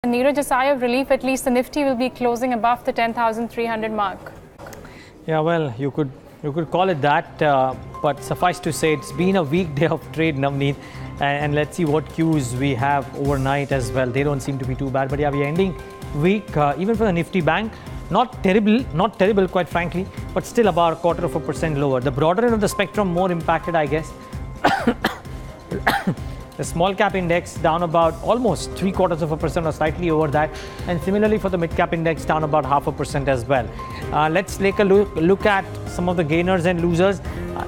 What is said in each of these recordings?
Neeraj, a sigh of relief, at least the Nifty will be closing above the 10,300 mark. Yeah, well, you could call it that, but suffice to say, it's been a weak day of trade, Navneet, and let's see what cues we have overnight as well. They don't seem to be too bad, but yeah, we are ending week, even for the Nifty bank, not terrible, quite frankly, but still about 0.25% lower. The broader end of the spectrum more impacted, I guess. The small cap index down about almost 0.75% or slightly over that, and similarly for the mid cap index down about 0.5% as well. Let's take a look at some of the gainers and losers.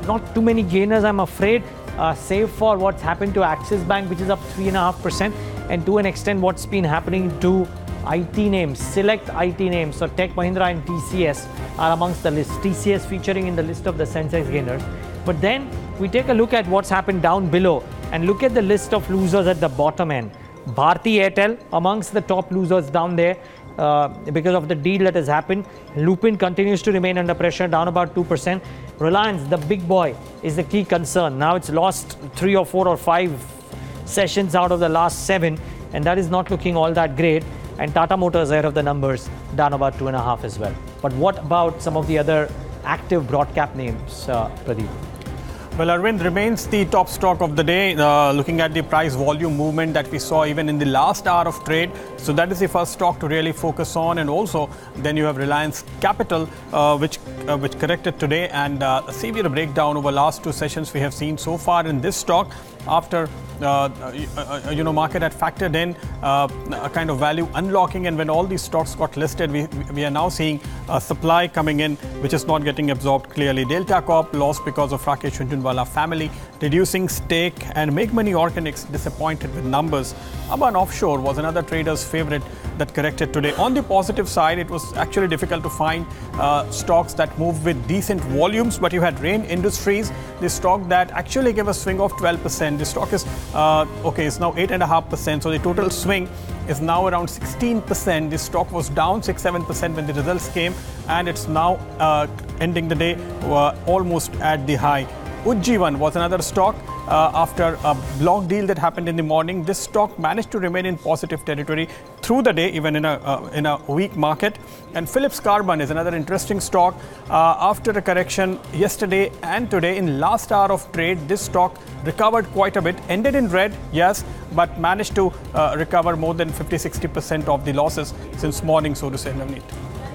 Not too many gainers, I'm afraid, save for what's happened to Axis Bank, which is up 3.5%, and to an extent what's been happening to IT names, select IT names. So Tech Mahindra and TCS are amongst the list. TCS featuring in the list of the Sensex gainers. But then we take a look at what's happened down below and look at the list of losers at the bottom end. Bharti Airtel amongst the top losers down there because of the deal that has happened. Lupin continues to remain under pressure, down about 2%. Reliance, the big boy, is the key concern. Now it's lost 3 or 4 or 5 sessions out of the last 7, and that is not looking all that great. And Tata Motors ahead of the numbers, down about 2.5 as well. But what about some of the other active broad cap names, Pradeep? Well, Arvind, remains the top stock of the day, looking at the price volume movement that we saw even in the last hour of trade. So that is the first stock to really focus on. And also then you have Reliance Capital, which corrected today. And a severe breakdown over last 2 sessions we have seen so far in this stock. After market had factored in a kind of value unlocking, and when all these stocks got listed, we are now seeing supply coming in, which is not getting absorbed clearly. Delta Corp lost because of Rakesh Jhunjhunwala family reducing stake, and Make Money Organics disappointed with numbers. Aman Offshore was another trader's favorite that corrected today. On the positive side, it was actually difficult to find stocks that move with decent volumes, but you had Reliance Industries, the stock that actually gave a swing of 12%. The stock is it's now 8.5%, so the total swing is now around 16%. The stock was down 6-7% when the results came, and it's now ending the day almost at the high. Ujjivan was another stock after a block deal that happened in the morning. This stock managed to remain in positive territory through the day, even in a weak market. And Philips Carbon is another interesting stock. After a correction yesterday and today, in last hour of trade, this stock recovered quite a bit. Ended in red, yes, but managed to recover more than 50-60% of the losses since morning, so to say, Navneet.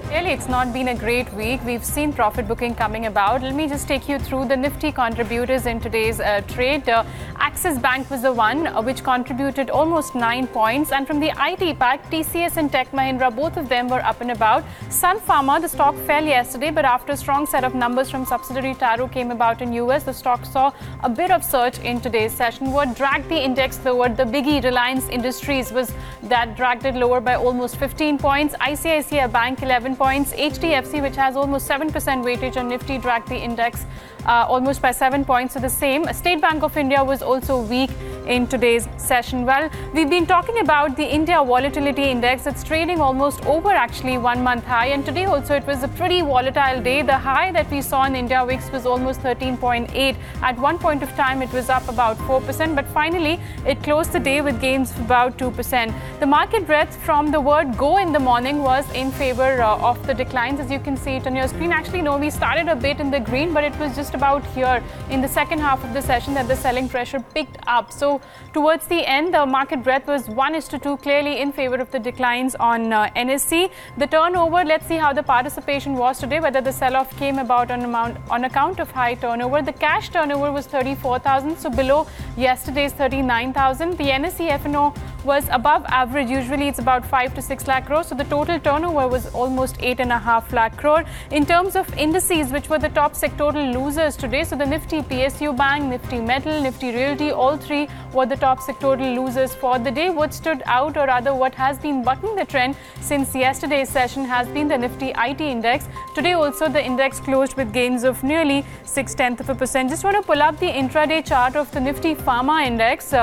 Really, it's not been a great week. We've seen profit booking coming about. Let me just take you through the Nifty contributors in today's trade. Axis Bank was the one which contributed almost 9 points. And from the IT pack, TCS and Tech Mahindra, both of them were up and about. Sun Pharma, the stock fell yesterday, but after a strong set of numbers from subsidiary Taro came about in US, the stock saw a bit of surge in today's session. What dragged the index lower, the biggie Reliance Industries, was that dragged it lower by almost 15 points. ICICI Bank 11 points. HDFC, which has almost 7% weightage on Nifty, dragged the index almost by 7 points to the same. State Bank of India was also weak in today's session. Well, we've been talking about the India Volatility Index. It's trading almost over actually 1 month high, and today also it was a pretty volatile day. The high that we saw in India Wix was almost 13.8. At one point of time it was up about 4%, but finally it closed the day with gains of about 2%. The market breadth from the word go in the morning was in favor of the declines, as you can see it on your screen. Actually, no, we started a bit in the green, but it was just about here in the second half of the session that the selling pressure picked up. So towards the end, the market breadth was 1:2, clearly in favor of the declines on NSE. The turnover, let's see how the participation was today, whether the sell-off came about on account of high turnover. The cash turnover was 34,000, so below yesterday's 39,000. The NSE F&O was above average. Usually it's about 5 to 6 lakh crore, so the total turnover was almost 8.5 lakh crore. In terms of indices, which were the top sectoral losers today, so the Nifty PSU Bank, Nifty Metal, Nifty Realty, all three were the top sectoral losers for the day. What stood out, or rather what has been bucking the trend since yesterday's session, has been the Nifty IT index. Today also the index closed with gains of nearly 0.6%. Just want to pull up the intraday chart of the Nifty Pharma index.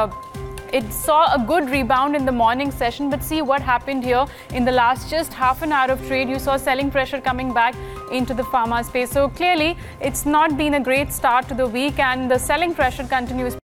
It saw a good rebound in the morning session, but see what happened here in the last just half an hour of trade. You saw selling pressure coming back into the pharma space. So clearly, it's not been a great start to the week, and the selling pressure continues.